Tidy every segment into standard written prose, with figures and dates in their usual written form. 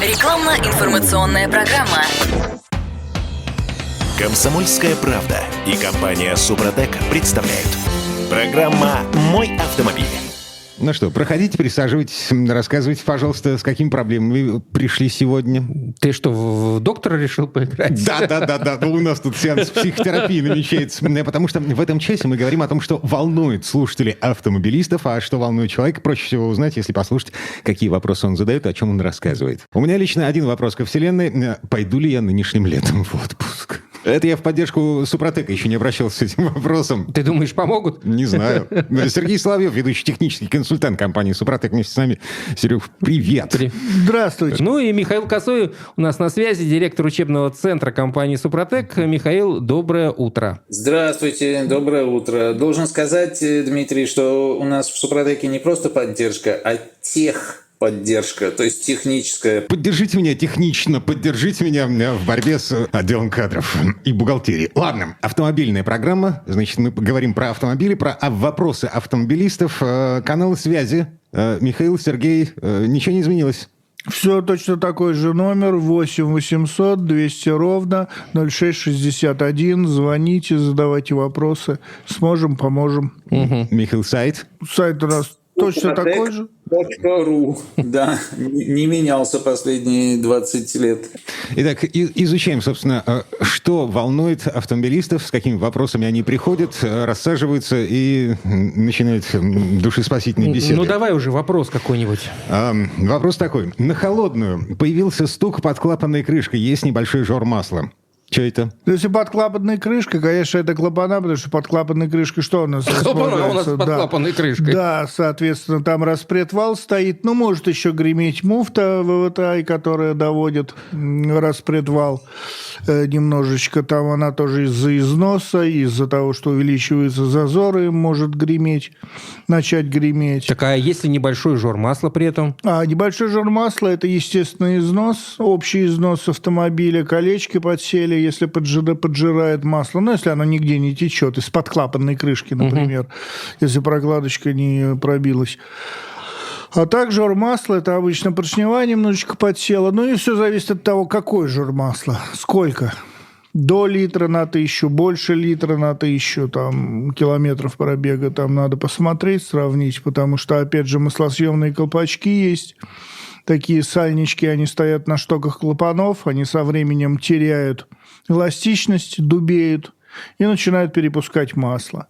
Рекламно-информационная программа. «Комсомольская правда» и компания «Супротек» представляют. Программа «Мой автомобиль». Ну что, проходите, присаживайтесь, рассказывайте, пожалуйста, с какими проблемами вы пришли сегодня. Ты что, в доктора решил поиграть? Да. У нас тут сеанс психотерапии намечается. Потому что в этом часе мы говорим о том, что волнует слушателей автомобилистов, а что волнует человека, проще всего узнать, если послушать, какие вопросы он задает, о чем он рассказывает. У меня лично один вопрос ко вселенной. Пойду ли я нынешним летом в отпуск? Это я в поддержку Супротека еще не обращался с этим вопросом. Ты думаешь, помогут? Не знаю. Сергей Соловьев, ведущий технический консультант компании Супротек, вместе с нами. Серег, привет. Здравствуйте. Ну и Михаил Косой у нас на связи, директор учебного центра компании Супротек. Михаил, доброе утро. Здравствуйте, доброе утро. Должен сказать, Дмитрий, что у нас в Супротеке не просто поддержка, а техподдержка, то есть техническая. Поддержите меня технично, поддержите меня в борьбе с отделом кадров и бухгалтерии. Ладно, автомобильная программа. Значит, мы говорим про автомобили, про вопросы автомобилистов. Каналы связи. Михаил, Сергей, ничего не изменилось? Все точно такой же номер, 8 800 200 ровно 0661. Звоните, задавайте вопросы. Сможем, поможем. Михаил, сайт? Сайт у нас точно такой же. .ру. Да, не менялся последние 20 лет. Итак, изучаем, собственно, что волнует автомобилистов, с какими вопросами они приходят, рассаживаются и начинают душеспасительные беседы. Ну давай уже вопрос какой-нибудь. Вопрос такой. На холодную появился стук под клапанной крышкой, есть небольшой жор масла. Что это? Если под клапанной крышкой, конечно, это клапана, потому что под клапанной крышкой что у нас? Клапана у нас под клапанной крышкой. Да, соответственно, там распредвал стоит. Ну, может еще греметь муфта ВВТ, которая доводит распредвал немножечко. Там она тоже из-за износа, из-за того, что увеличиваются зазоры, может греметь, начать греметь. Так, а если небольшой жор масла при этом? Небольшой жор масла – это естественный износ, общий износ автомобиля, колечки подсели, если поджирает масло, ну, если оно нигде не течет, из-под клапанной крышки, например, если прокладочка не пробилась. А так жор масла – это обычно поршневая немножечко подсела. Ну, и все зависит от того, какой жор масла, сколько. До литра на 1000, больше литра на 1000 там, километров пробега. Там надо посмотреть, сравнить, потому что, опять же, маслосъемные колпачки есть. Такие сальнички, они стоят на штоках клапанов, они со временем теряют эластичность, дубеют и начинают перепускать масло.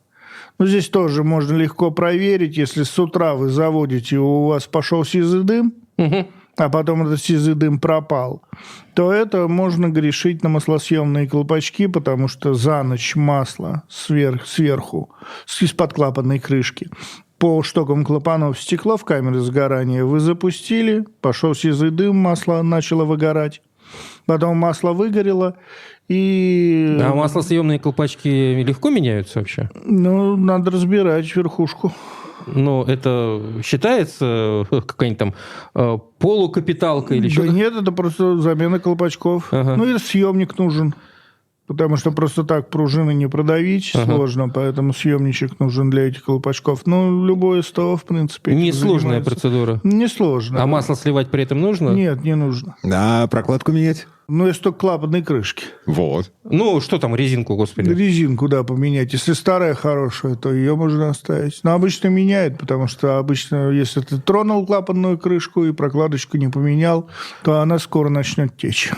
Но здесь тоже можно легко проверить, если с утра вы заводите, у вас пошел сизый дым, а потом этот сизый дым пропал, то это можно грешить на маслосъемные колпачки, потому что за ночь масло сверху, из-под клапанной крышки, по штокам клапанов стекло в камере сгорания, вы запустили, пошел сизый дым, масло начало выгорать, потом масло выгорело, и... А маслосъемные колпачки легко меняются вообще? Ну, надо разбирать верхушку. Ну, это считается какая-нибудь там полукапиталка или что-то? Да нет, это просто замена колпачков. Ну, и съемник нужен. Потому что просто так пружины не продавить сложно, поэтому съемничек нужен для этих колпачков. Ну, любое СТО, в принципе. Несложная процедура. Несложно. А масло сливать при этом нужно? Нет, не нужно. А прокладку менять? Ну, если только клапанные крышки. Вот. Ну, что там, резинку, господи? Резинку, да, поменять. Если старая хорошая, то ее можно оставить. Но обычно меняют, потому что обычно, если ты тронул клапанную крышку и прокладочку не поменял, то она скоро начнет течь.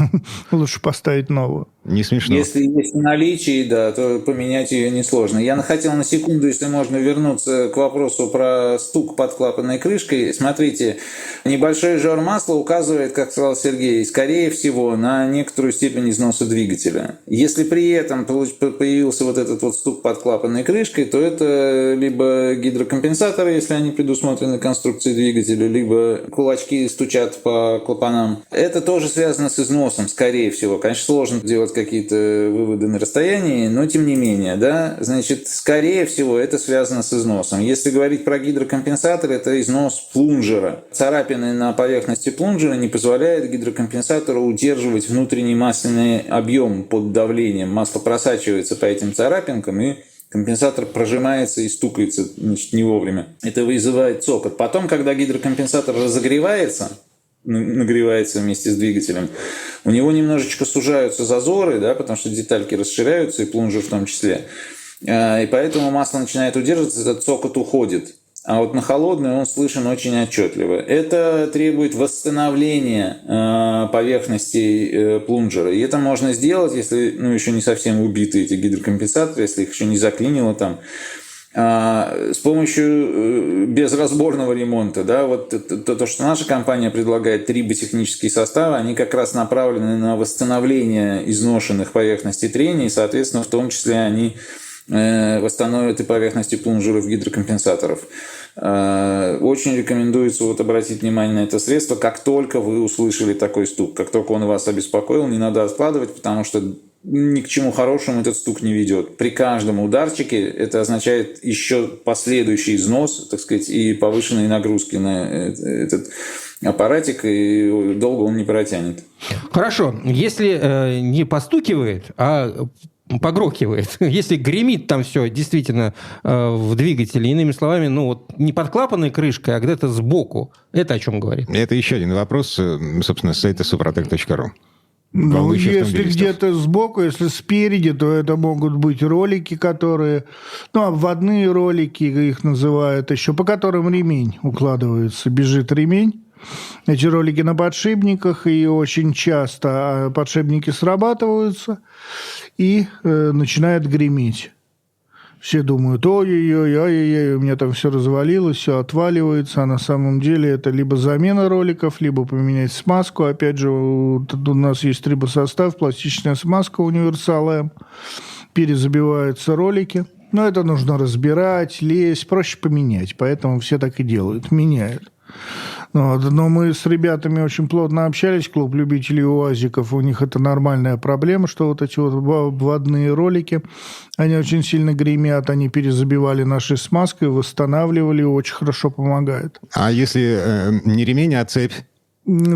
Лучше поставить новую. Не смешно. Если есть в наличии, да, то поменять ее несложно. Я хотел на секунду, если можно, вернуться к вопросу про стук под клапанной крышкой. Смотрите, небольшой жор масла указывает, как сказал Сергей, скорее всего, на некоторую степень износа двигателя. Если при этом появился вот этот вот стук под клапанной крышкой, то это либо гидрокомпенсаторы, если они предусмотрены конструкцией двигателя, либо кулачки стучат по клапанам. Это тоже связано с износом, скорее всего. Конечно, сложно делать какие-то выводы на расстоянии, но тем не менее, да, значит, скорее всего, это связано с износом. Если говорить про гидрокомпенсатор, это износ плунжера. Царапины на поверхности плунжера не позволяют гидрокомпенсатору удерживать внутренний масляный объем под давлением. Масло просачивается по этим царапинкам, и компенсатор прожимается и стукается, значит, не вовремя. Это вызывает цокот. Потом, когда гидрокомпенсатор разогревается, нагревается вместе с двигателем, у него немножечко сужаются зазоры, да, потому что детальки расширяются, и плунжер в том числе. И поэтому масло начинает удерживаться, этот цокот уходит. А вот на холодную он слышен очень отчетливо. Это требует восстановления поверхности плунжера. И это можно сделать, если еще не совсем убиты эти гидрокомпенсаторы, если их еще не заклинило там, с помощью безразборного ремонта. Да, вот то, что наша компания предлагает, триботехнические составы, они как раз направлены на восстановление изношенных поверхностей трения, и, соответственно, в том числе они восстановят и поверхности плунжеров гидрокомпенсаторов. Очень рекомендуется обратить внимание на это средство, как только вы услышали такой стук, как только он вас обеспокоил, не надо откладывать, потому что ни к чему хорошему этот стук не ведет. При каждом ударчике это означает еще последующий износ, так сказать, и повышенные нагрузки на этот аппаратик, и долго он не протянет. Хорошо, если не постукивает, а погрохивает, если гремит там все действительно в двигателе, иными словами, не под клапанной крышкой, а где-то сбоку, это о чем говорит? Это еще один вопрос, собственно, с сайта suprotec.ru. Если где-то сбоку, если спереди, то это могут быть ролики, которые... обводные ролики их называют еще, по которым ремень укладывается, бежит ремень. Эти ролики на подшипниках, и очень часто подшипники срабатываются и начинает греметь. Все думают, ой-ой-ой, у меня там все развалилось, все отваливается, а на самом деле это либо замена роликов, либо поменять смазку. Опять же, у нас есть трибосостав, пластичная смазка Универсал М, перезабиваются ролики. Но это нужно разбирать, лезть, проще поменять, поэтому все так и делают, меняют. Но мы с ребятами очень плотно общались, клуб любителей УАЗиков, у них это нормальная проблема, что вот эти обводные ролики, они очень сильно гремят, они перезабивали нашей смазкой, восстанавливали, очень хорошо помогает. А если не ремень, а цепь?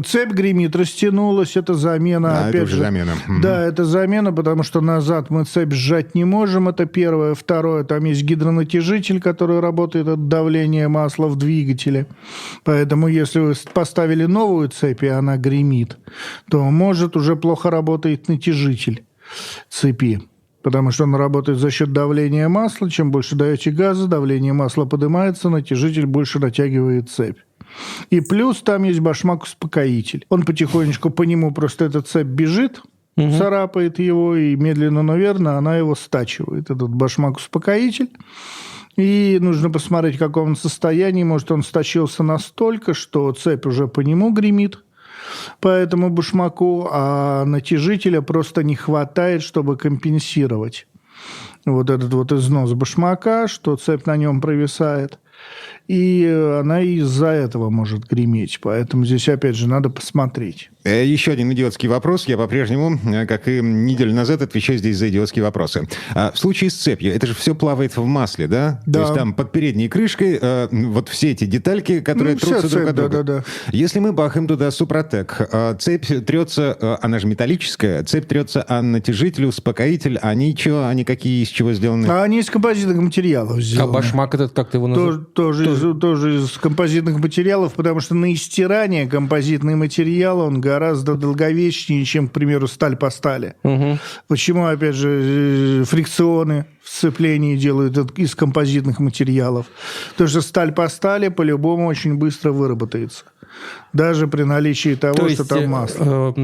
Цепь гремит, растянулась, это замена. Да, опять это уже же, замена. Да, это замена, потому что назад мы цепь сжать не можем, это первое. Второе, там есть гидронатяжитель, который работает от давления масла в двигателе. Поэтому если вы поставили новую цепь, и она гремит, то может уже плохо работает натяжитель цепи. Потому что он работает за счет давления масла. Чем больше даете газа, давление масла поднимается, натяжитель больше натягивает цепь. И плюс там есть башмак-успокоитель. Он потихонечку по нему просто эта цепь бежит, царапает его, и медленно, но верно она его стачивает, этот башмак-успокоитель. И нужно посмотреть, в каком он состоянии. Может, он сточился настолько, что цепь уже по нему гремит, по этому башмаку, а натяжителя просто не хватает, чтобы компенсировать вот этот износ башмака, что цепь на нем провисает. И она из-за этого может греметь. Поэтому здесь, опять же, надо посмотреть. Еще один идиотский вопрос. Я по-прежнему, как и неделю назад, отвечаю здесь за идиотские вопросы. В случае с цепью, это же все плавает в масле, да? Да. То есть там под передней крышкой вот все эти детальки, которые трутся друг от друга. Да. Если мы бахаем туда Супротек, цепь трется, она же металлическая, цепь трется о натяжитель, успокоитель, они какие, из чего сделаны? А они из композитных материалов сделаны. А башмак этот, как ты его называешь? Тоже из композитных материалов, потому что на истирание композитный материал, он гораздо долговечнее, чем, к примеру, сталь по стали. Угу. Почему, опять же, фрикционы в сцеплении делают из композитных материалов? Потому что сталь по стали по-любому очень быстро выработается. Даже при наличии того, что там масло.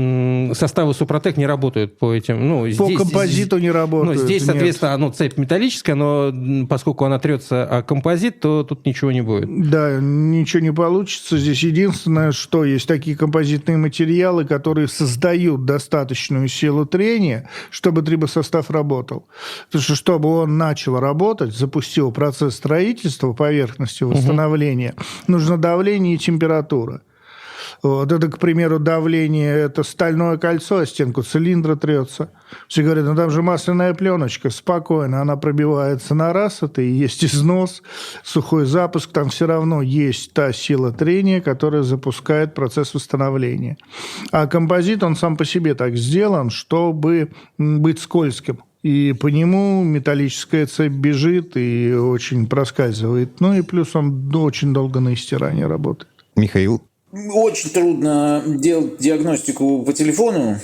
Составы Супротек не работают по этим... По композиту не работают. Здесь, соответственно, цепь металлическая, но поскольку она трется о композит, то тут ничего не будет. Да, ничего не получится. Здесь единственное, что есть такие композитные материалы, которые создают достаточную силу трения, чтобы трибосостав работал. Потому что, чтобы он начал работать, запустил процесс строительства поверхности, восстановления, нужно давление и температура. Вот это, к примеру, давление, это стальное кольцо, о стенку цилиндра трется. Все говорят, там же масляная пленочка, спокойно, она пробивается на раз, это и есть износ, сухой запуск, там все равно есть та сила трения, которая запускает процесс восстановления. А композит, он сам по себе так сделан, чтобы быть скользким. И по нему металлическая цепь бежит и очень проскальзывает. И плюс он очень долго на истирании работает. Михаил? Очень трудно делать диагностику по телефону,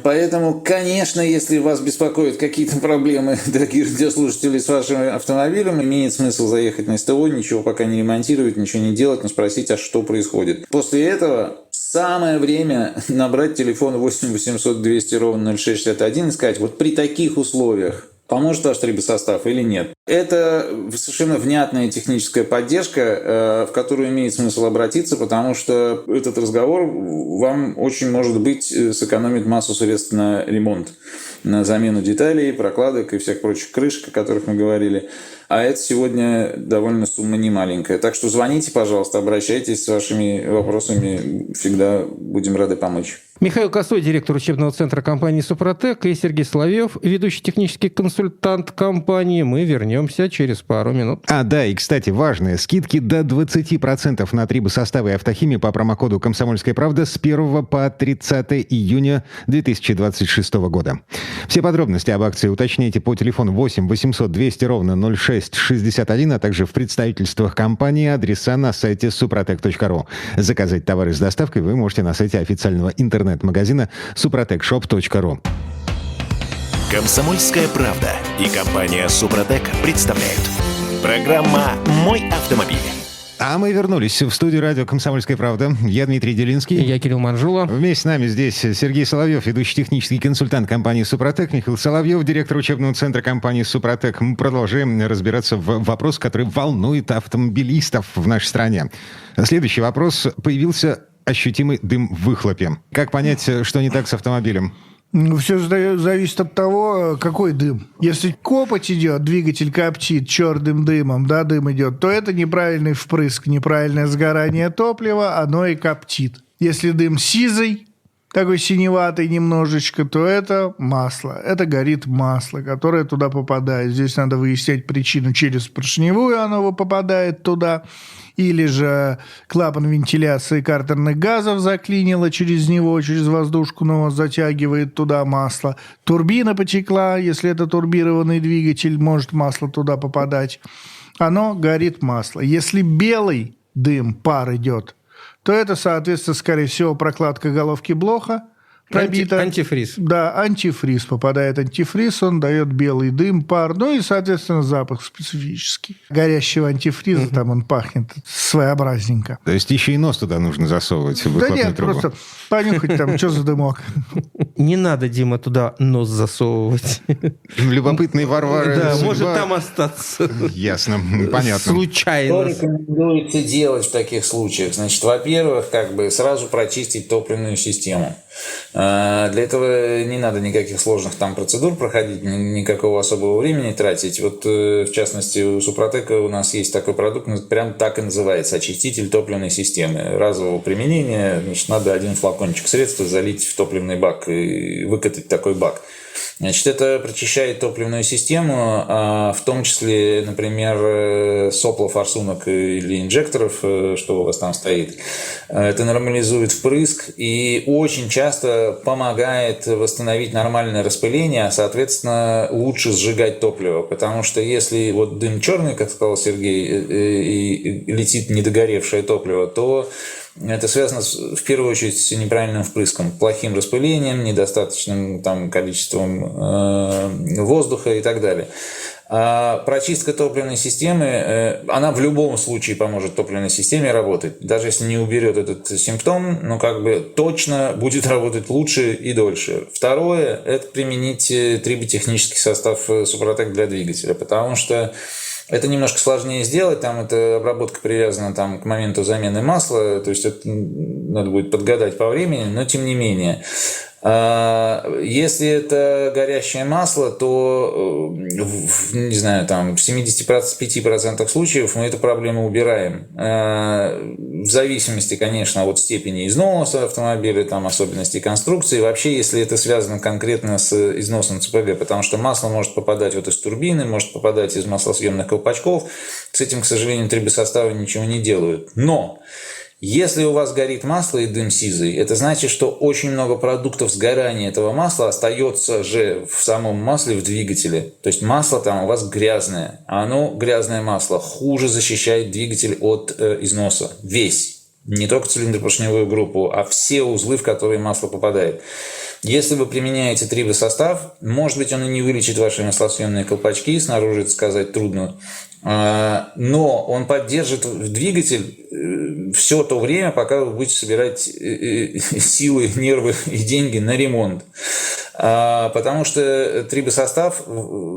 поэтому, конечно, если вас беспокоят какие-то проблемы, дорогие радиослушатели, с вашим автомобилем, имеет смысл заехать на СТО, ничего пока не ремонтировать, ничего не делать, но спросить, а что происходит. После этого самое время набрать телефон 8 800 200 ровно 0661 и сказать, вот при таких условиях поможет ваш трибосостав или нет. Это совершенно внятная техническая поддержка, в которую имеет смысл обратиться, потому что этот разговор вам очень, может быть, сэкономит массу средств на ремонт, на замену деталей, прокладок и всех прочих крышек, о которых мы говорили. А это сегодня довольно сумма немаленькая. Так что звоните, пожалуйста, обращайтесь с вашими вопросами. Всегда будем рады помочь. Михаил Косой, директор учебного центра компании «Супротек», и Сергей Соловьев, ведущий технический консультант компании. Мы вернемся через пару минут. Да, и, кстати, важные скидки до 20% на трибосоставы и автохимию по промокоду «Комсомольская правда» с 1 по 30 июня 2026 года. Все подробности об акции уточняйте по телефону 8 800 200 ровно 0661, а также в представительствах компании, адреса на сайте suprotec.ru. Заказать товары с доставкой вы можете на сайте официального интернет-магазина suprotecshop.ru. «Комсомольская правда» и компания «Супротек» представляют. Программа «Мой автомобиль». А мы вернулись в студию радио «Комсомольская правда». Я Дмитрий Делинский. Я Кирилл Манжула. Вместе с нами здесь Сергей Соловьев, ведущий технический консультант компании «Супротек», Михаил Соловьев, директор учебного центра компании «Супротек». Мы продолжаем разбираться в вопросе, который волнует автомобилистов в нашей стране. Следующий вопрос. Появился ощутимый дым в выхлопе. Как понять, что не так с автомобилем? Все зависит от того, какой дым. Если копоть идет, двигатель коптит черным дымом, да, дым идет, то это неправильный впрыск, неправильное сгорание топлива, оно и коптит. Если дым сизый, такой синеватый немножечко, то это масло. Это горит масло, которое туда попадает. Здесь надо выяснять причину. Через поршневую оно попадает туда. Или же клапан вентиляции картерных газов заклинило через него, через воздушку, но затягивает туда масло. Турбина потекла, если это турбированный двигатель, может масло туда попадать. Оно горит масло. Если белый дым, пар идет, то это, соответственно, скорее всего, прокладка головки блока пробита. Антифриз. Да, антифриз. Попадает антифриз, он дает белый дым, пар, ну и, соответственно, запах специфический. Горящего антифриза, там он пахнет своеобразненько. То есть еще и нос туда нужно засовывать в выхлопную Да нет, трубу. просто понюхать там, что за дымок. Не надо, Дима, туда нос засовывать. Любопытный Варвара. Да, судьба. может там остаться. Ясно, понятно. Что Случайно. рекомендуется делать в таких случаях? Значит, во-первых, сразу прочистить топливную систему. Для этого не надо никаких сложных там процедур проходить, никакого особого времени тратить. Вот, в частности, у Супротека у нас есть такой продукт, прям так и называется, очиститель топливной системы. Разового применения, значит, надо один флакончик средства залить в топливный бак и выкатать такой бак. Значит, это прочищает топливную систему, в том числе, например, сопла, форсунок или инжекторов, что у вас там стоит. Это нормализует впрыск и очень часто помогает восстановить нормальное распыление, а, соответственно, лучше сжигать топливо. Потому что если вот дым черный, как сказал Сергей, и летит недогоревшее топливо, то это связано в первую очередь с неправильным впрыском, плохим распылением, недостаточным там количеством воздуха и так далее. А прочистка топливной системы, она в любом случае поможет топливной системе работать. Даже если не уберет этот симптом, точно будет работать лучше и дольше. Второе – это применить триботехнический состав Супротек для двигателя, потому что это немножко сложнее сделать, там эта обработка привязана там, к моменту замены масла, то есть это надо будет подгадать по времени, но тем не менее. Если это горящее масло, то, не знаю, там, в 75% случаев мы эту проблему убираем. В зависимости, конечно, от степени износа автомобиля, там, особенностей конструкции. Вообще, если это связано конкретно с износом ЦПГ, потому что масло может попадать вот из турбины, может попадать из маслосъемных колпачков. С этим, к сожалению, трибосоставы ничего не делают. Но если у вас горит масло и дым сизый, это значит, что очень много продуктов сгорания этого масла остается же в самом масле, в двигателе. То есть масло там у вас грязное. А оно, грязное масло, хуже защищает двигатель от износа. Весь. не только цилиндропоршневую группу, а все узлы, в которые масло попадает. Если вы применяете трибосостав, может быть, он и не вылечит ваши маслосъемные колпачки, снаружи это сказать трудно, но он поддержит двигатель все то время, пока вы будете собирать силы, нервы и деньги на ремонт. Потому что трибосостав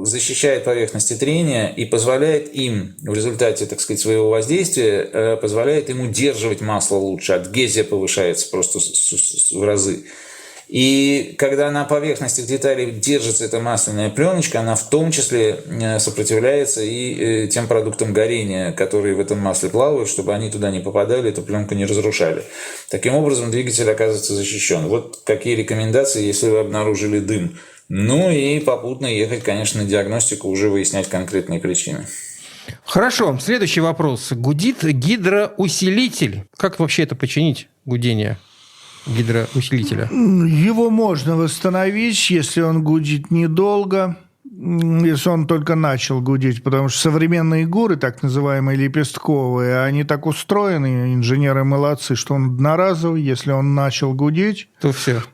защищает поверхности трения и позволяет им в результате, так сказать, своего воздействия, позволяет им удерживать масло лучше, адгезия повышается просто в разы. И когда на поверхности деталей держится эта масляная пленочка, она в том числе сопротивляется и тем продуктам горения, которые в этом масле плавают, чтобы они туда не попадали, эту пленку не разрушали. Таким образом, двигатель оказывается защищен. Вот какие рекомендации, если вы обнаружили дым. Ну и попутно ехать, конечно, на диагностику, уже выяснять конкретные причины. Хорошо, следующий вопрос. Гудит гидроусилитель. Как вообще это починить, гудение гидроусилителя? Его можно восстановить, если он гудит недолго, если он только начал гудеть, потому что современные гуры, так называемые лепестковые, они так устроены, инженеры молодцы, что он одноразовый, если он начал гудеть, то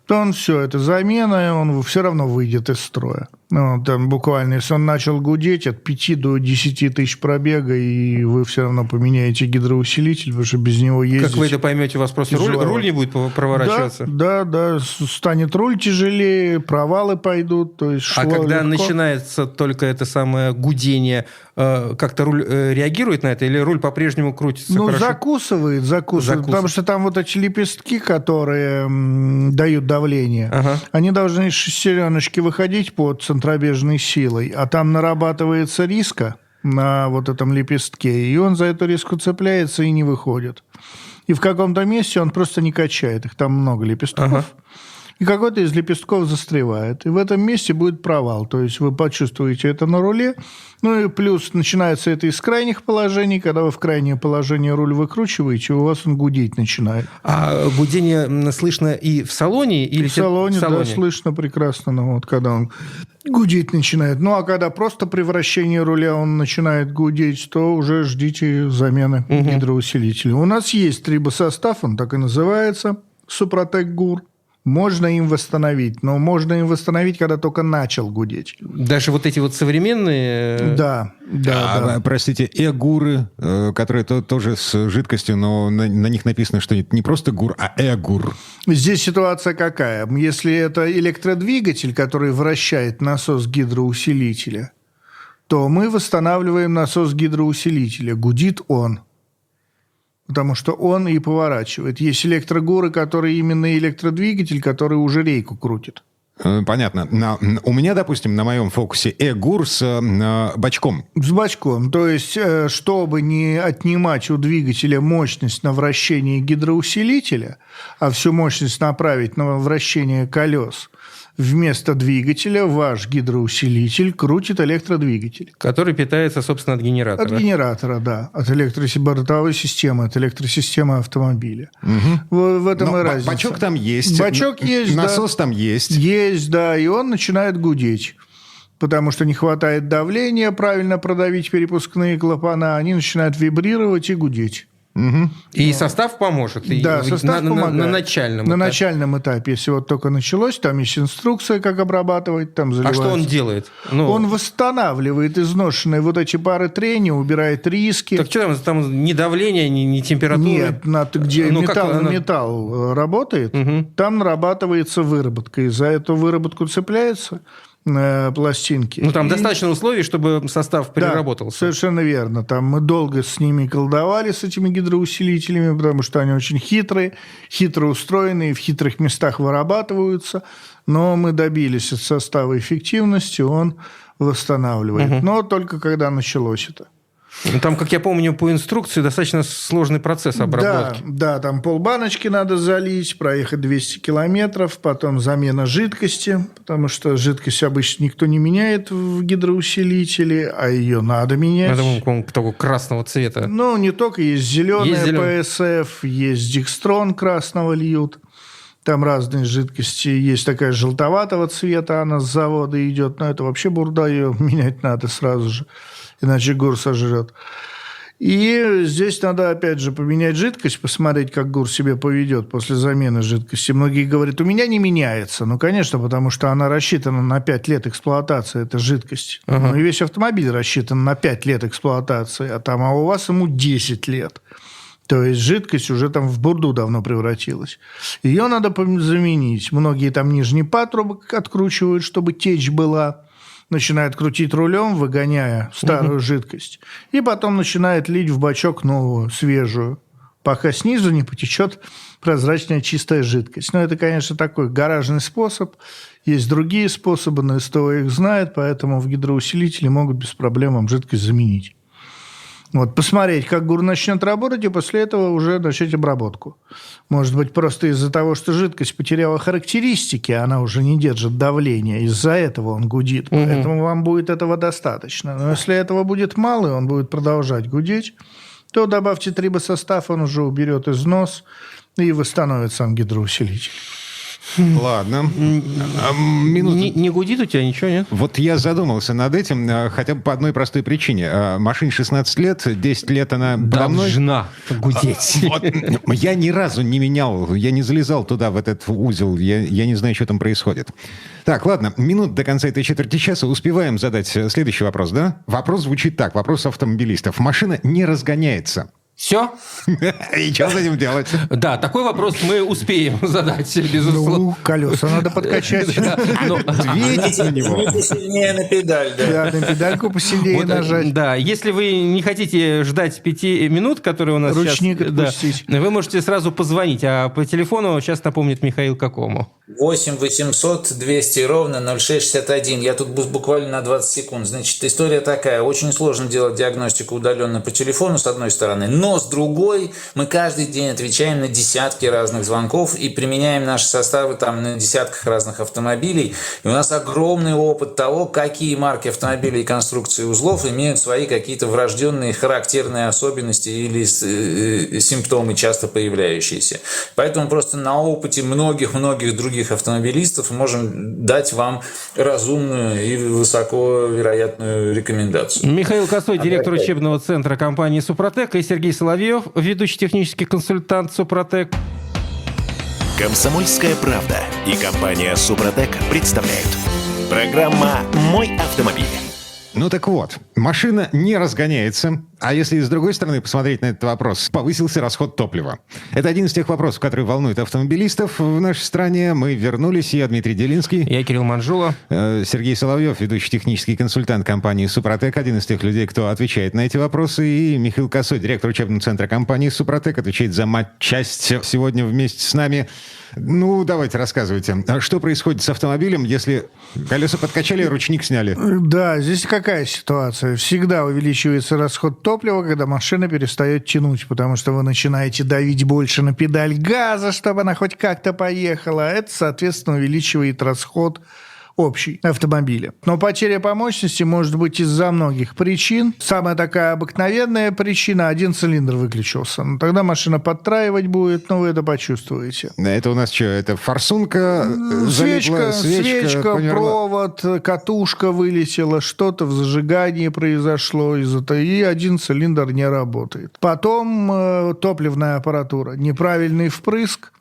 он все, это замена, он все равно выйдет из строя. Ну, там буквально, если он начал гудеть от 5 до 10 тысяч пробега, и вы все равно поменяете гидроусилитель, потому что без него ездить... Как вы это поймете, у вас просто руль не будет проворачиваться? Да, станет руль тяжелее, провалы пойдут. То есть а когда легко. Начинается только это самое гудение, как-то руль реагирует на это, или руль по-прежнему крутится хорошо? Закусывает, потому что там вот эти лепестки, которые дают давление, они должны из шестереночки выходить под центробежной силой, а там нарабатывается риска на вот этом лепестке, и он за эту риску цепляется и не выходит. И в каком-то месте он просто не качает, их там много лепестков. И какой-то из лепестков застревает. И в этом месте будет провал. То есть вы почувствуете это на руле. Ну и плюс начинается это из крайних положений. Когда вы в крайнее положение руль выкручиваете, у вас он гудеть начинает. А гудение слышно и в салоне? Или в салоне, да, слышно прекрасно. Ну, вот, когда он гудеть начинает. Ну, а когда просто при вращении руля он начинает гудеть, то уже ждите замены гидроусилителя. У нас есть трибосостав, он так и называется, Супротек ГУР. Можно им восстановить, но можно им восстановить, когда только начал гудеть. Даже вот эти вот современные... Да. Простите, гуры, которые тоже с жидкостью, но на них написано, что это не просто гур, а гур. Здесь ситуация какая? Если это электродвигатель, который вращает насос гидроусилителя, то мы восстанавливаем насос гидроусилителя. Гудит он. Потому что он и поворачивает. Есть электрогуры, которые именно электродвигатель, который уже рейку крутит. Понятно. У меня, допустим, на моем фокусе гур с бачком. С бачком. То есть, чтобы не отнимать у двигателя мощность на вращение гидроусилителя, а всю мощность направить на вращение колес, вместо двигателя ваш гидроусилитель крутит электродвигатель. Который питается, собственно, от генератора. От генератора, да. От бортовой системы, от электросистемы автомобиля. В этом и разница. Бачок там есть. Бачок есть, насос там есть. Есть, да. И он начинает гудеть. Потому что не хватает давления правильно продавить перепускные клапана. Они начинают вибрировать и гудеть. И состав поможет? Да, состав помогает. На начальном этапе? На начальном этапе. Если вот только началось, там есть инструкция, как обрабатывать, там заливается. А что он делает? Он восстанавливает изношенные вот эти пары трения, убирает риски. Так что там ни давление, ни температура? Нет, где металл работает, там нарабатывается выработка. И за эту выработку цепляется пластинки. Там достаточно условий, чтобы состав переработался. Да, совершенно верно. Там мы долго с ними колдовали, с этими гидроусилителями, потому что они очень хитрые, хитро устроенные, в хитрых местах вырабатываются. Но мы добились от состава эффективности, он восстанавливает. Но только когда началось это. Там, как я помню, по инструкции достаточно сложный процесс обработки. Да, там полбаночки надо залить, проехать 200 километров, потом замена жидкости, потому что жидкость обычно никто не меняет в гидроусилителе, а ее надо менять. Это, по-моему, только красного цвета. Не только, есть зеленая ПСФ, есть декстрон красного льют. Там разные жидкости. Есть такая желтоватого цвета, она с завода идет, но это вообще бурда, ее менять надо сразу же. Иначе ГУР сожрет. И здесь надо, опять же, поменять жидкость, посмотреть, как ГУР себя поведет после замены жидкости. Многие говорят, у меня не меняется. Ну, конечно, потому что она рассчитана на 5 лет эксплуатации, эта жидкость. Ну, и весь автомобиль рассчитан на 5 лет эксплуатации, а у вас ему 10 лет. То есть жидкость уже там в бурду давно превратилась. Ее надо заменить. Многие там нижний патрубок откручивают, чтобы течь была. Начинает крутить рулем, выгоняя старую жидкость. И потом начинает лить в бачок новую, свежую. Пока снизу не потечет прозрачная чистая жидкость. Но это, конечно, такой гаражный способ. Есть другие способы, но СТО их знает, поэтому в гидроусилителе могут без проблем жидкость заменить. Вот, посмотреть, как ГУР начнет работать, и после этого уже начать обработку. Может быть, просто из-за того, что жидкость потеряла характеристики, она уже не держит давления, из-за этого он гудит. Поэтому вам будет этого достаточно. Но если этого будет мало, и он будет продолжать гудеть, то добавьте трибосостав, он уже уберет износ и восстановит сам гидроусилитель. Ладно. Не гудит у тебя ничего, нет? Вот я задумался над этим, хотя бы по одной простой причине. Машине 16 лет, 10 лет она подо мной. Должна гудеть. Вот, я ни разу не менял, я не залезал туда, в этот узел, я не знаю, что там происходит. Так, ладно, минут до конца этой четверти часа успеваем задать следующий вопрос, да? Вопрос звучит так, вопрос автомобилистов. Машина не разгоняется. Все? И что с этим делать? Да, такой вопрос мы успеем задать, безусловно. Ну, колеса надо подкачать. Ответить на него. Сильнее на педаль, да. Да, на педальку посильнее нажать. Да, если вы не хотите ждать 5 минут, которые у нас Ручник сейчас... отпустить. Да, вы можете сразу позвонить, а по телефону сейчас напомнит Михаил какому. 8 800 200 ровно 0661. Я тут буквально на 20 секунд. Значит, история такая. Очень сложно делать диагностику удаленно по телефону, с одной стороны. Но с другой, мы каждый день отвечаем на десятки разных звонков и применяем наши составы там на десятках разных автомобилей. И у нас огромный опыт того, какие марки автомобилей и конструкции узлов имеют свои какие-то врожденные характерные особенности или симптомы, часто появляющиеся. Поэтому просто на опыте многих-многих других автомобилистов можем дать вам разумную и высоковероятную рекомендацию. Михаил Косой, директор учебного центра компании «Супротек», и Сергей Соловьев, ведущий технический консультант «Супротек». Комсомольская правда и компания «Супротек» представляют. Программа «Мой автомобиль». Ну так вот, машина не разгоняется, а если с другой стороны посмотреть на этот вопрос, повысился расход топлива. Это один из тех вопросов, которые волнуют автомобилистов в нашей стране. Мы вернулись, я Дмитрий Делинский. Я Кирилл Манжула. Сергей Соловьев, ведущий технический консультант компании «Супротек», один из тех людей, кто отвечает на эти вопросы. И Михаил Косой, директор учебного центра компании «Супротек», отвечает за матчасть сегодня вместе с нами. Ну, давайте, рассказывайте. Что происходит с автомобилем, если колеса подкачали, ручник сняли? Да, здесь какая ситуация? Всегда увеличивается расход топлива, когда машина перестает тянуть, потому что вы начинаете давить больше на педаль газа, чтобы она хоть как-то поехала. Это, соответственно, увеличивает расход общий автомобиля. Но потеря по мощности может быть из-за многих причин. Самая такая обыкновенная причина – один цилиндр выключился. Ну, тогда машина подтраивать будет, но вы это почувствуете. Это у нас что? Это форсунка? Свечка, провод, катушка вылетела, что-то в зажигании произошло из-за того, и один цилиндр не работает. Потом топливная аппаратура. Неправильный впрыск.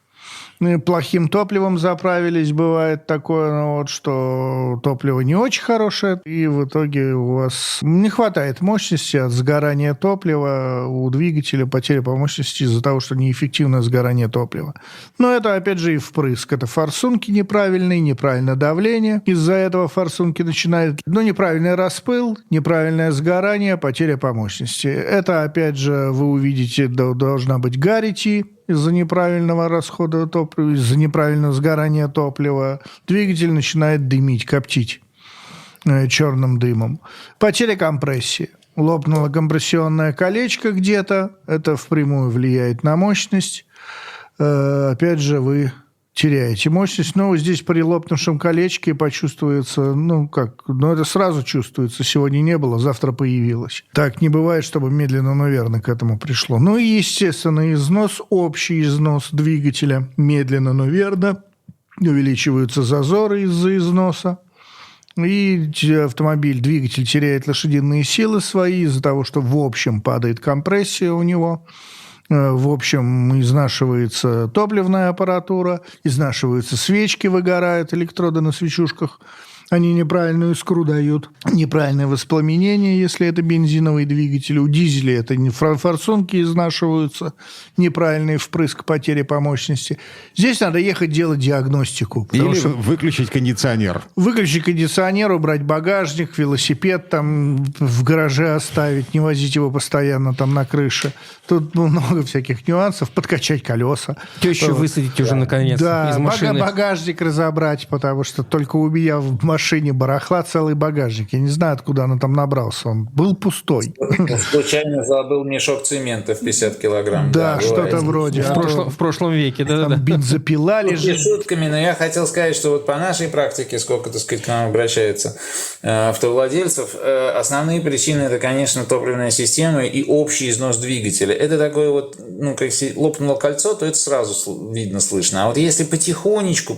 Плохим топливом заправились, бывает такое, что топливо не очень хорошее, и в итоге у вас не хватает мощности от сгорания топлива, у двигателя потеря по мощности из-за того, что неэффективное сгорание топлива. Но это, опять же, и впрыск. Это форсунки неправильные, неправильное давление. Из-за этого форсунки начинают, неправильный распыл, неправильное сгорание, потеря по мощности. Это, опять же, вы увидите, должна быть гарь идти, из-за неправильного расхода топлива, из-за неправильного сгорания топлива. Двигатель начинает дымить, коптить черным дымом. Потеря компрессии. Лопнуло компрессионное колечко где-то. Это впрямую влияет на мощность. Опять же, вы теряете мощность. Но здесь при лопнувшем колечке почувствуется, это сразу чувствуется. Сегодня не было, завтра появилось. Так не бывает, чтобы медленно, но верно к этому пришло. Ну и, естественно, износ, общий износ двигателя. Медленно, но верно. Увеличиваются зазоры из-за износа. и двигатель теряет лошадиные силы свои из-за того, что в общем падает компрессия у него. В общем, изнашивается топливная аппаратура, изнашиваются свечки, выгорают электроды на свечушках. Они неправильную искру дают, неправильное воспламенение, если это бензиновый двигатель. У дизеля это форсунки изнашиваются, неправильный впрыск, потери по мощности. Здесь надо ехать делать диагностику. Или выключить кондиционер. Выключить кондиционер, убрать багажник, велосипед там в гараже оставить, не возить его постоянно там на крыше. Тут много всяких нюансов. Подкачать колеса. Тещу высадить уже наконец из машины. Багажник разобрать, потому что только у меня в машине барахла целый багажник. Я не знаю, откуда она там набрался. Он был пустой. Случайно забыл мешок цемента в 50 килограмм. Да, что-то вроде. В прошлом веке, да. Там бензопила лежит. Шутками, но я хотел сказать, что вот по нашей практике, сколько, так сказать, к нам обращается автовладельцев, основные причины – это, конечно, топливная система и общий износ двигателя. Это такое вот, как если лопнуло кольцо, то это сразу видно, слышно. А вот если потихонечку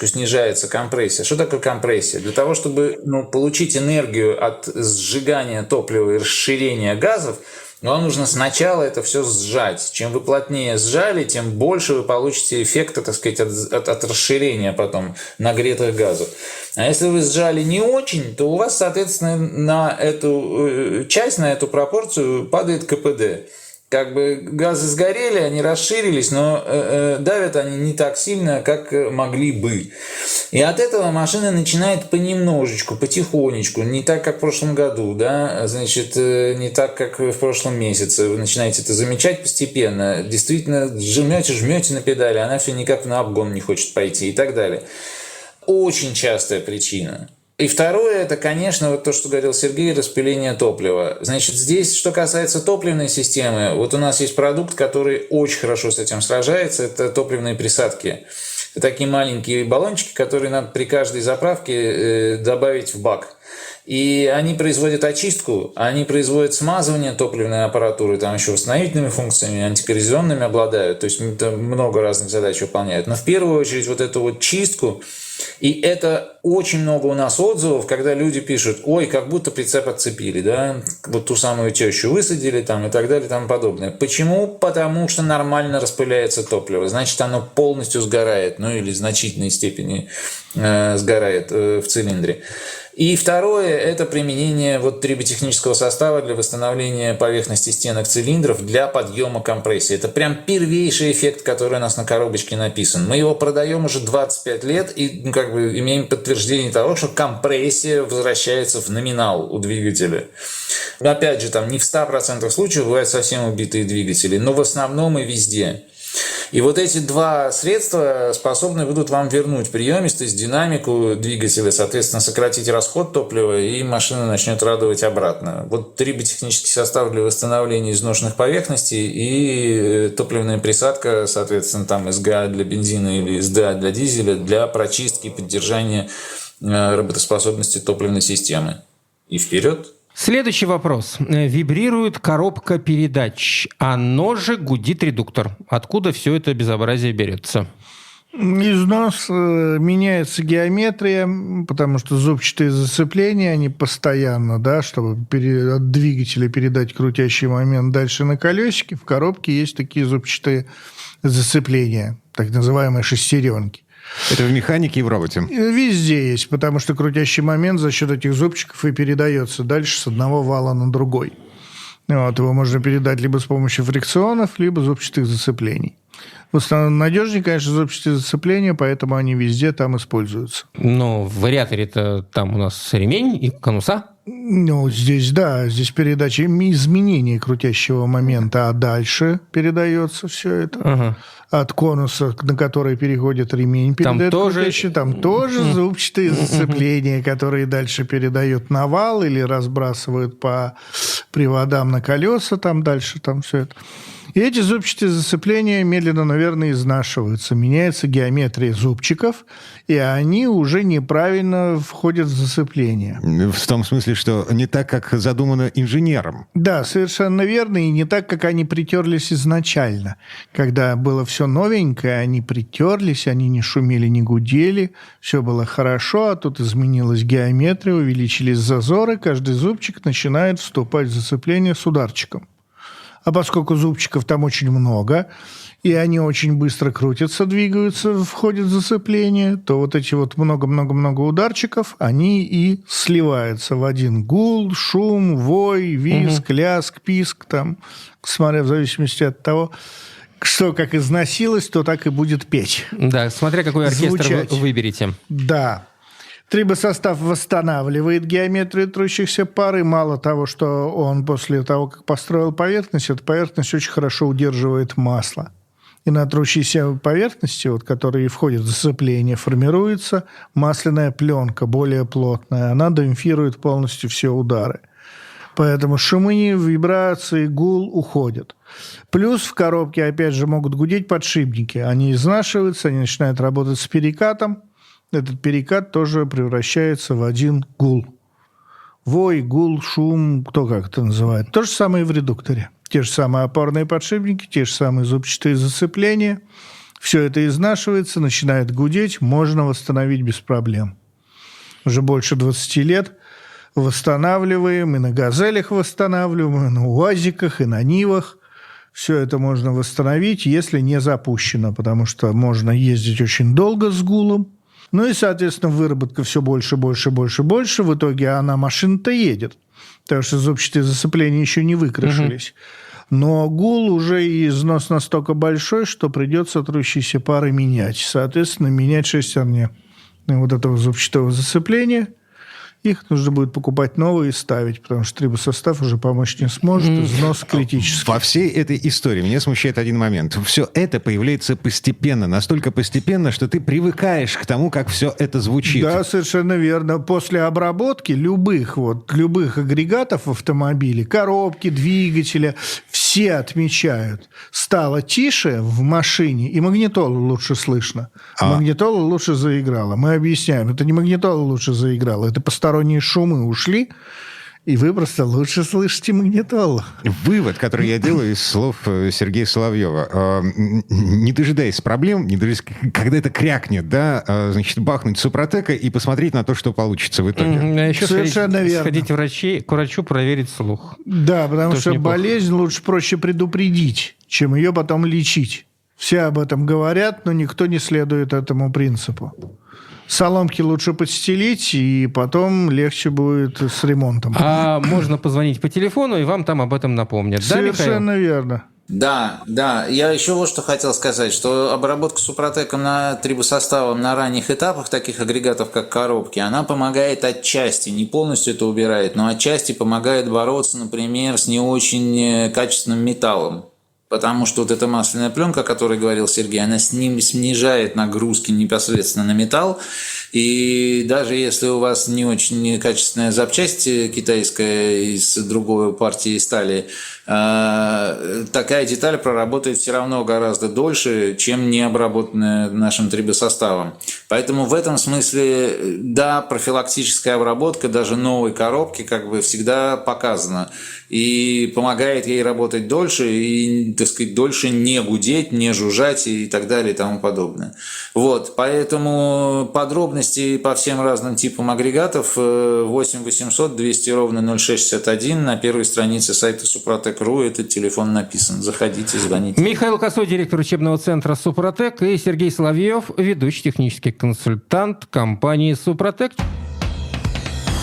снижается компрессия. Что такое компрессия? Для того, чтобы получить энергию от сжигания топлива и расширения газов, вам нужно сначала это все сжать. Чем вы плотнее сжали, тем больше вы получите эффекта, так сказать, от расширения потом нагретых газов. А если вы сжали не очень, то у вас, соответственно, на эту часть, на эту пропорцию падает КПД. Как бы газы сгорели, они расширились, но давят они не так сильно, как могли бы. И от этого машина начинает понемножечку, потихонечку, не так, как в прошлом году, да, значит, не так, как в прошлом месяце. Вы начинаете это замечать постепенно. Действительно, жмете на педали, она все никак на обгон не хочет пойти и так далее. Очень частая причина. И второе, это, конечно, вот то, что говорил Сергей, распыление топлива. Значит, здесь, что касается топливной системы, вот у нас есть продукт, который очень хорошо с этим сражается, это топливные присадки. Это такие маленькие баллончики, которые надо при каждой заправке добавить в бак. И они производят очистку, они производят смазывание топливной аппаратуры, там еще восстановительными функциями, антикоррозионными обладают, то есть это много разных задач выполняют. Но в первую очередь вот эту вот чистку, и это очень много у нас отзывов, когда люди пишут: ой, как будто прицеп отцепили, да, вот ту самую тещу высадили там и так далее и тому подобное. Почему? Потому что нормально распыляется топливо, значит, оно полностью сгорает, или в значительной степени сгорает в цилиндре. И второе – это применение триботехнического состава для восстановления поверхности стенок цилиндров для подъема компрессии. Это прям первейший эффект, который у нас на коробочке написан. Мы его продаем уже 25 лет и имеем подтверждение того, что компрессия возвращается в номинал у двигателя. Опять же, там не в 100% случаев бывают совсем убитые двигатели, но в основном и везде. И вот эти два средства способны будут вам вернуть приемистость, динамику двигателя, соответственно, сократить расход топлива, и машина начнет радовать обратно. Вот триботехнический состав для восстановления изношенных поверхностей и топливная присадка, соответственно, там СГА для бензина или СДА для дизеля для прочистки и поддержания работоспособности топливной системы. И вперед! Следующий вопрос. Вибрирует коробка передач, а ноже гудит редуктор. Откуда все это безобразие берется? Износ, меняется геометрия, потому что зубчатые зацепления, они постоянно, да, чтобы от двигателя передать крутящий момент дальше на колесике, в коробке есть такие зубчатые зацепления, так называемые шестеренки. Это в механике и в роботе? Везде есть, потому что крутящий момент за счет этих зубчиков и передается дальше с одного вала на другой. Его можно передать либо с помощью фрикционов, либо зубчатых зацеплений. В основном надежнее, конечно, зубчатые зацепления, поэтому они везде там используются. Но в вариаторе-то там у нас ремень и конуса. Здесь, да, здесь передача изменения крутящего момента, а дальше передается все это. Ага. От конуса, на который переходит ремень, передает крутящий. Там тоже зубчатые зацепления, которые дальше передают на вал или разбрасывают по приводам на колеса, там дальше там все это. И эти зубчатые зацепления медленно, наверное, изнашиваются. Меняется геометрия зубчиков, и они уже неправильно входят в зацепление. В том смысле, что не так, как задумано инженером. Да, совершенно верно, и не так, как они притерлись изначально. Когда было все новенькое, они притерлись, они не шумели, не гудели, все было хорошо, а тут изменилась геометрия, увеличились зазоры, каждый зубчик начинает вступать в зацепление с ударчиком. А поскольку зубчиков там очень много, и они очень быстро крутятся, двигаются, входят в зацепление, то вот эти вот много-много-много ударчиков, они и сливаются в один гул, шум, вой, визг, ляск, писк, там, смотря в зависимости от того, что как износилось, то так и будет петь. Да, смотря какой оркестр Звучать. вы выберете. Да. Трибосостав восстанавливает геометрию трущихся пар, и мало того, что он после того, как построил поверхность, эта поверхность очень хорошо удерживает масло. И на трущейся поверхности, вот, которые входят в зацепление, формируется масляная пленка, более плотная. Она демпфирует полностью все удары. Поэтому шумы, вибрации, гул уходят. Плюс в коробке, опять же, могут гудеть подшипники. Они изнашиваются, они начинают работать с перекатом. Этот перекат тоже превращается в один гул. Вой, гул, шум, кто как это называет. То же самое и в редукторе. Те же самые опорные подшипники, те же самые зубчатые зацепления. Все это изнашивается, начинает гудеть, можно восстановить без проблем. Уже больше 20 лет восстанавливаем, и на «Газелях» восстанавливаем, и на «УАЗиках», и на «Нивах». Все это можно восстановить, если не запущено, потому что можно ездить очень долго с гулом. Ну и, соответственно, выработка все больше, больше, больше, больше. В итоге она, машина-то едет, потому что зубчатые зацепления еще не выкрашились. Но гул уже и износ настолько большой, что придется трущиеся пары менять. Соответственно, менять шестерни вот этого зубчатого зацепления. Их нужно будет покупать новые и ставить, потому что трибосостав уже помочь не сможет, износ критический. Во всей этой истории меня смущает один момент. Все это появляется постепенно, настолько постепенно, что ты привыкаешь к тому, как все это звучит. Да, совершенно верно. После обработки любых агрегатов в автомобиле, коробки, двигателя, все отмечают. Стало тише в машине, и магнитолу лучше слышно. Магнитола лучше заиграла. Мы объясняем, это не магнитола лучше заиграла, это посторонние шумы ушли, и вы просто лучше слышите магнитолу. Вывод, который я делаю из слов Сергея Соловьева. Не дожидаясь проблем, не дожидаясь, когда это крякнет, да, значит, бахнуть Супротека и посмотреть на то, что получится в итоге. А еще Совершенно верно. сходить к врачу, проверить слух. Да, потому Тоже что неплохо. болезнь лучше проще предупредить, чем ее потом лечить. Все об этом говорят, но никто не следует этому принципу. Соломки лучше подстелить, и потом легче будет с ремонтом. А можно позвонить по телефону, и вам там об этом напомнят. Да, Михаил? Совершенно верно. Да. Я еще вот что хотел сказать, что обработка Супротеком трибосоставом на ранних этапах таких агрегатов, как коробки, она помогает отчасти, не полностью это убирает, но отчасти помогает бороться, например, с не очень качественным металлом. Потому что вот эта масляная пленка, о которой говорил Сергей, она с ним снижает нагрузки непосредственно на металл. И даже если у вас не очень качественная запчасть китайская из другой партии стали, такая деталь проработает все равно гораздо дольше, чем не обработанная нашим трибосоставом. Поэтому в этом смысле, да, профилактическая обработка даже новой коробки как бы всегда показана. И помогает ей работать дольше и, так сказать, дольше не гудеть, не жужжать и так далее и тому подобное. Вот, поэтому подробности по всем разным типам агрегатов 8 800 200 ровно 0661 на первой странице сайта Супротек.ру этот телефон написан. Заходите, звоните. Михаил Косой, директор учебного центра «Супротек», и Сергей Соловьев, ведущий технический консультант компании «Супротек».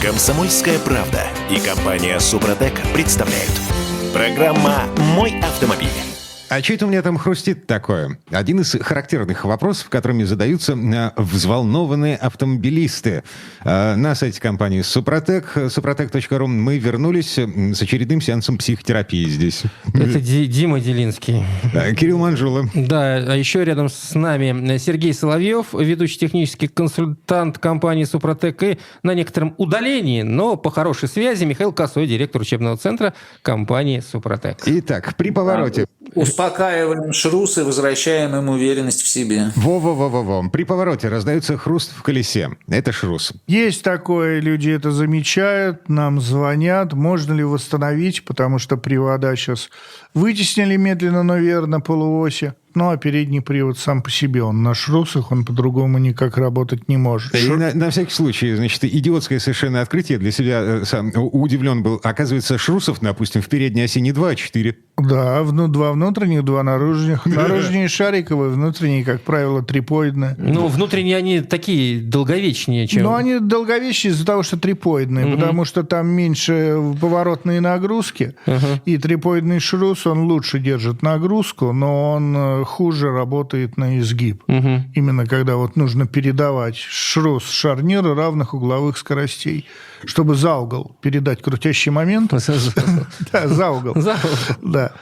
«Комсомольская правда» и компания «Супротек» представляют. Программа «Мой автомобиль». А что это у меня там хрустит такое? Один из характерных вопросов, которыми задаются взволнованные автомобилисты. На сайте компании Супротек, suprotec.ru, мы вернулись с очередным сеансом психотерапии здесь. Это Дима Делинский. Кирилл Манжула. Да, а еще рядом с нами Сергей Соловьев, ведущий технический консультант компании «Супротек», и на некотором удалении, но по хорошей связи Михаил Косой, директор учебного центра компании «Супротек». Итак, при повороте. успокаиваем шрус и возвращаем им уверенность в себе. Во-во-во-во-во. При повороте раздается хруст в колесе. Это шрус. Есть такое, люди это замечают, нам звонят, можно ли восстановить, потому что привода сейчас вытеснили медленно, но верно полуоси. Ну, а передний привод сам по себе, он на шрусах, он по-другому никак работать не может. И на всякий случай, значит, идиотское совершенно открытие. Для себя сам удивлен был. Оказывается, шрусов, допустим, в передней оси не 2, а 4. Да, 2 внутренних, 2 наружных. Наружные шариковые, внутренние, как правило, трипоидные. Ну, внутренние они такие долговечнее, чем... Но они долговечнее из-за того, что трипоидные, потому что там меньше поворотные нагрузки, и трипоидный шрус, он лучше держит нагрузку, но он хуже работает на изгиб. Именно когда вот нужно передавать шрус шарнира равных угловых скоростей, чтобы за угол передать крутящий момент. Да, за угол. Да.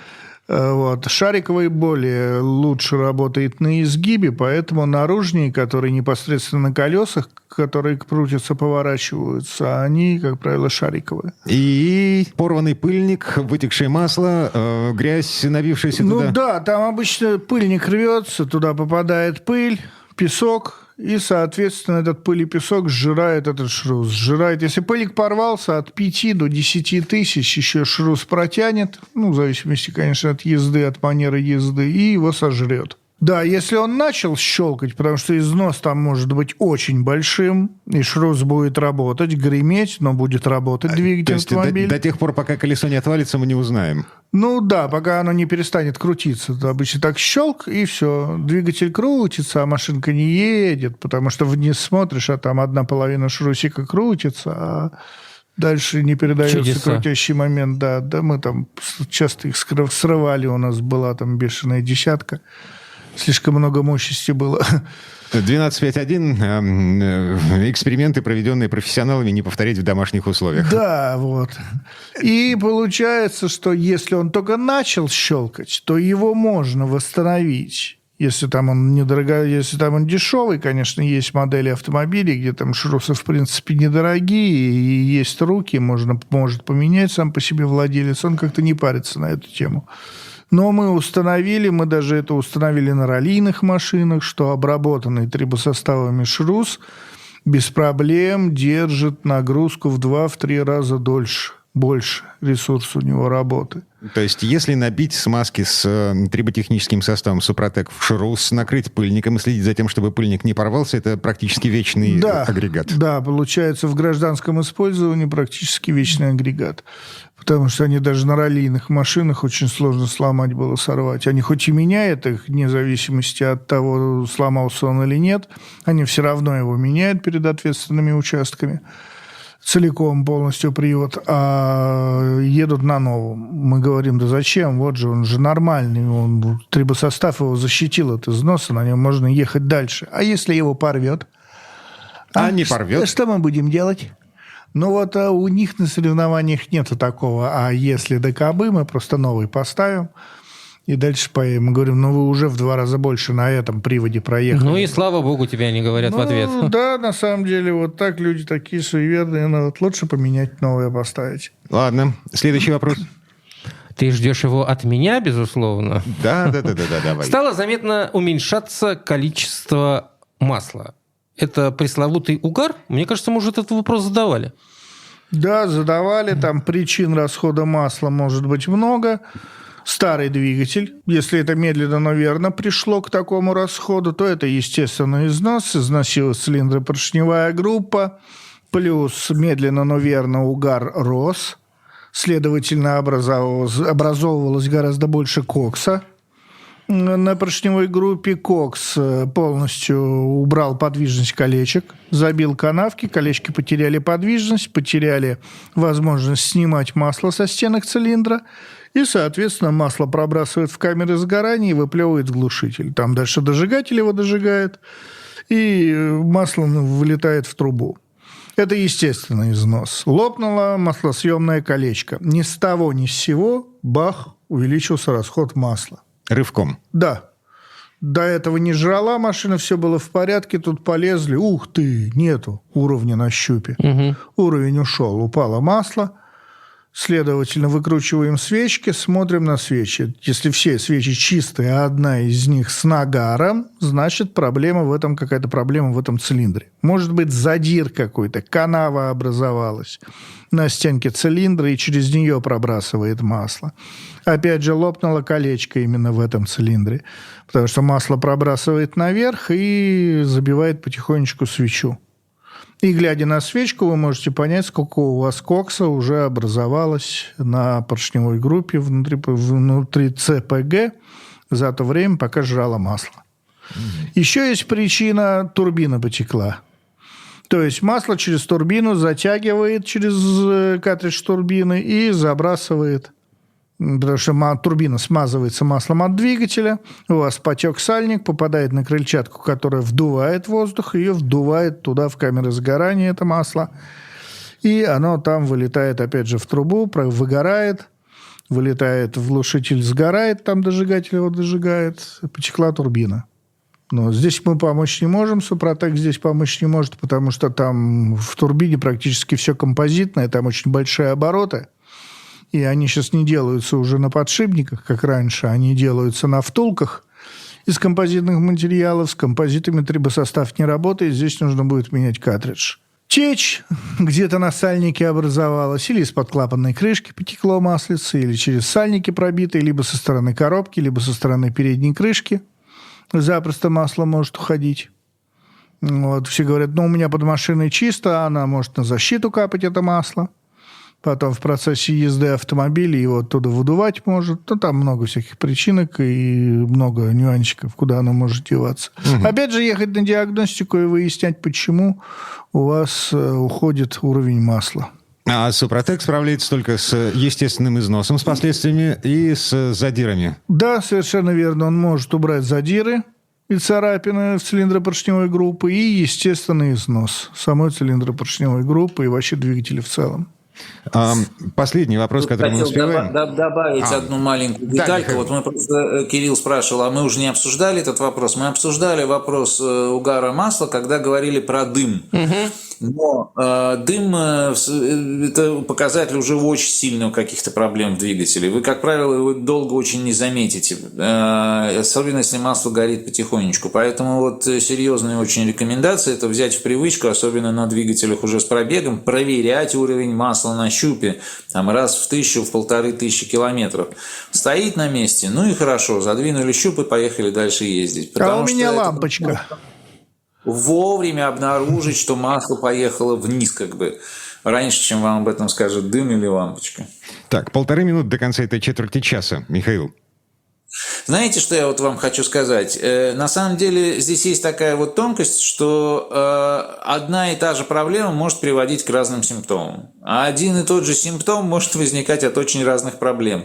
Вот. Шариковый более лучше работает на изгибе, поэтому наружные, которые непосредственно на колесах, которые крутятся, поворачиваются, они, как правило, шариковые. И порванный пыльник, вытекшее масло, грязь, набившаяся туда. Ну да, там обычно пыльник рвется, туда попадает пыль, песок, и, соответственно, этот пыль и песок сжирает этот шрус. Сжирает. Если пыльник порвался, от 5 до 10 тысяч еще шрус протянет, ну, в зависимости, конечно, от езды, от манеры езды, и его сожрет. Да, если он начал щелкать, потому что износ там может быть очень большим, и шрус будет работать, греметь, но будет работать двигатель автомобиля. До тех пор, пока колесо не отвалится, мы не узнаем. Ну да, пока оно не перестанет крутиться. Обычно так щелк, и все. Двигатель крутится, а машинка не едет, потому что вниз смотришь, а там одна половина шрусика крутится, а дальше не передается Чудеса. крутящий момент. Да, мы там часто их срывали, у нас была там бешеная десятка. Слишком много мощности было. 12.5.1. Эксперименты, проведенные профессионалами, не повторить в домашних условиях. Да, вот. И получается, что если он только начал щелкать, то его можно восстановить. Если там он недорогой, если там он дешевый, конечно, есть модели автомобилей, где там шрусы, в принципе, недорогие, и есть руки, может поменять сам по себе владелец, он как-то не парится на эту тему. Но мы даже это установили на раллийных машинах, что обработанный трибосоставами шрус без проблем держит нагрузку в 2-3 раза больше ресурс у него работы. То есть, если набить смазки с триботехническим составом Супротек в шрус, накрыть пыльником и следить за тем, чтобы пыльник не порвался, это практически вечный агрегат. Да, получается, в гражданском использовании практически вечный агрегат. Потому что они даже на раллийных машинах очень сложно сломать было, сорвать. Они хоть и меняют их, вне зависимости от того, сломался он или нет, они все равно его меняют перед ответственными участками. Целиком, полностью привод, а едут на новом. Мы говорим, да зачем? Вот же, он же нормальный, трибосостав его защитил от износа, на нем можно ехать дальше. А если его порвет? А не порвет? Что мы будем делать? Ну вот у них на соревнованиях нету такого. А если ДКБ, мы просто новый поставим. И дальше поедем. Мы говорим, вы уже в 2 раза больше на этом приводе проехали. Ну и слава богу, тебя не говорят в ответ. Да, на самом деле, вот так люди такие суеверные. Но вот лучше поменять, новое поставить. Ладно, следующий вопрос. Ты ждешь его от меня, безусловно. Да, давай. Стало заметно уменьшаться количество масла. Это пресловутый угар? Мне кажется, мы уже этот вопрос задавали. Да, задавали. Там причин расхода масла может быть много. Старый двигатель, если это медленно, но верно пришло к такому расходу, то это, естественно, износилась цилиндропоршневая группа, плюс медленно, но верно угар рос, следовательно, образовывалось гораздо больше кокса. На поршневой группе кокс полностью убрал подвижность колечек, забил канавки, колечки потеряли подвижность, потеряли возможность снимать масло со стенок цилиндра, и, соответственно, масло пробрасывает в камеры сгорания и выплевывает в глушитель. Там дальше дожигатель его дожигает, и масло вылетает в трубу. Это естественный износ. Лопнуло маслосъемное колечко. Ни с того, ни с сего, бах, увеличился расход масла. Рывком. Да. До этого не жрала машина, все было в порядке, тут полезли. Ух ты, нету уровня на щупе. Уровень ушел, упало масло. Следовательно, выкручиваем свечки, смотрим на свечи. Если все свечи чистые, а одна из них с нагаром, значит, какая-то проблема в этом цилиндре. Может быть, задир какой-то, канава образовалась на стенке цилиндра, и через нее пробрасывает масло. Опять же, лопнуло колечко именно в этом цилиндре, потому что масло пробрасывает наверх и забивает потихонечку свечу. И, глядя на свечку, вы можете понять, сколько у вас кокса уже образовалось на поршневой группе внутри ЦПГ за то время, пока сжало масло. Еще есть причина – турбина потекла. То есть масло через турбину затягивает через картридж турбины и забрасывает, потому что турбина смазывается маслом от двигателя, у вас потек сальник, попадает на крыльчатку, которая вдувает воздух, ее вдувает туда в камеры сгорания, это масло, и оно там вылетает опять же в трубу, выгорает, вылетает в глушитель, сгорает, там дожигатель его дожигает, потекла турбина. Но здесь мы помочь не можем, Супротек здесь помочь не может, потому что там в турбине практически все композитное, там очень большие обороты. И они сейчас не делаются уже на подшипниках, как раньше, они делаются на втулках из композитных материалов. С композитами трибосостав не работает, здесь нужно будет менять картридж. Течь где-то на сальнике образовалась, или из-под клапанной крышки потекло маслице, или через сальники пробитые, либо со стороны коробки, либо со стороны передней крышки. Запросто масло может уходить. Вот, все говорят, у меня под машиной чисто, она может на защиту капать, это масло. Потом в процессе езды автомобиля его оттуда выдувать может. Там много всяких причинок и много нюансиков, куда оно может деваться. Опять же, ехать на диагностику и выяснять, почему у вас уходит уровень масла. А Супротек справляется только с естественным износом, с последствиями и с задирами. Да, совершенно верно. Он может убрать задиры и царапины в цилиндропоршневой группы и естественный износ самой цилиндропоршневой группы и вообще двигателя в целом. Последний вопрос, который мы успеваем. Добавить одну маленькую детальку. Вот мы просто, Кирилл спрашивал, а мы уже не обсуждали этот вопрос? Мы обсуждали вопрос угара масла, когда говорили про дым. Но дым – это показатель уже очень сильных каких-то проблем в двигателе. Вы, как правило, его долго очень не заметите, особенно если масло горит потихонечку. Поэтому вот серьезная очень рекомендация – это взять в привычку, особенно на двигателях уже с пробегом, проверять уровень масла на щупе там, раз в 1000-1500 километров. Стоит на месте, ну и хорошо, задвинули щуп и поехали дальше ездить. А у меня лампочка. Вовремя обнаружить, что масло поехало вниз, как бы, раньше, чем вам об этом скажет дым или лампочка. Так, 1,5 минуты до конца этой четверти часа. Михаил. Знаете, что я вот вам хочу сказать? На самом деле, здесь есть такая вот тонкость, что одна и та же проблема может приводить к разным симптомам. А один и тот же симптом может возникать от очень разных проблем.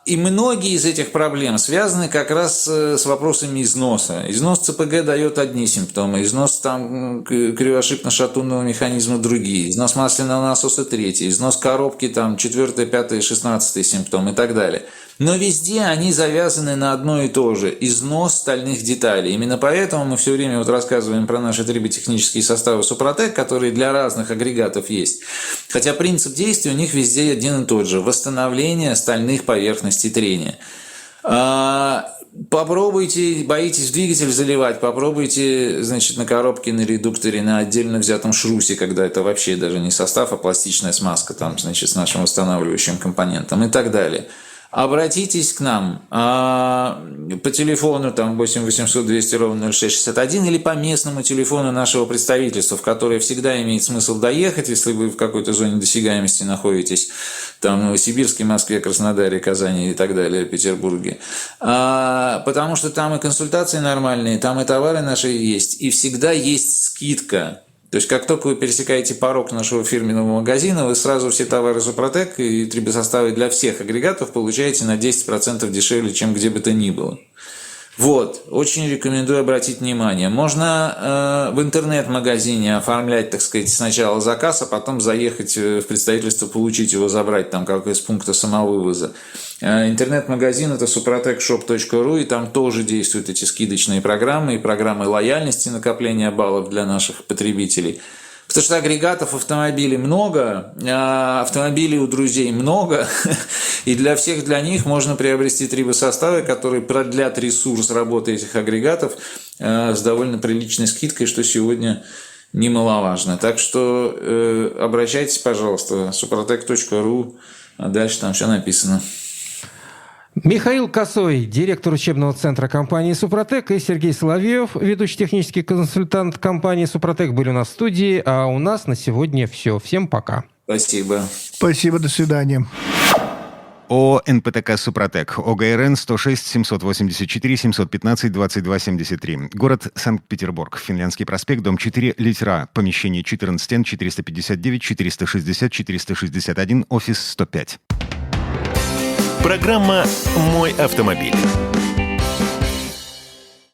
И многие из этих проблем связаны как раз с вопросами износа. Износ ЦПГ дает одни симптомы, износ кривошипно-шатунного механизма другие, износ масляного насоса третий, износ коробки 4, 5, 16 симптом и так далее. Но везде они завязаны на одно и то же – износ стальных деталей. Именно поэтому мы все время вот рассказываем про наши триботехнические составы Супротек, которые для разных агрегатов есть. Хотя принцип действия у них везде один и тот же – восстановление стальных поверхностей трения. Попробуйте, боитесь в двигатель заливать, попробуйте, значит, на коробке, на редукторе, на отдельно взятом шрусе, когда это вообще даже не состав, а пластичная смазка там, значит, с нашим восстанавливающим компонентом и так далее. Обратитесь к нам по телефону 8 800 200 ровно 0661 или по местному телефону нашего представительства, в которое всегда имеет смысл доехать, если вы в какой-то зоне досягаемости находитесь, там в Новосибирске, Москве, Краснодаре, Казани и так далее, Петербурге. Потому что там и консультации нормальные, там и товары наши есть, и всегда есть скидка. То есть, как только вы пересекаете порог нашего фирменного магазина, вы сразу все товары Супротек и трибосоставы для всех агрегатов получаете на 10% дешевле, чем где бы то ни было. Вот, очень рекомендую обратить внимание. Можно в интернет-магазине оформлять, так сказать, сначала заказ, а потом заехать в представительство, получить его, забрать там как из пункта самовывоза. Интернет-магазин – это suprotecshop.ru, и там тоже действуют эти скидочные программы и программы лояльности, накопления баллов для наших потребителей. Потому что агрегатов автомобилей много, автомобилей у друзей много, и для них можно приобрести трибосоставы, которые продлят ресурс работы этих агрегатов с довольно приличной скидкой, что сегодня немаловажно. Так что обращайтесь, пожалуйста, suprotec.ru, а дальше там все написано. Михаил Косой, директор учебного центра компании «Супротек», и Сергей Соловьев, ведущий технический консультант компании «Супротек», были у нас в студии. А у нас на сегодня все. Всем пока. Спасибо. Спасибо, до свидания. ООО «НПТК Супротек», ОГРН 106 784 715 22 73. Город Санкт-Петербург. Финляндский проспект, дом 4, литера А. Помещение 14Н 459 460 461, офис 105. Программа «Мой автомобиль».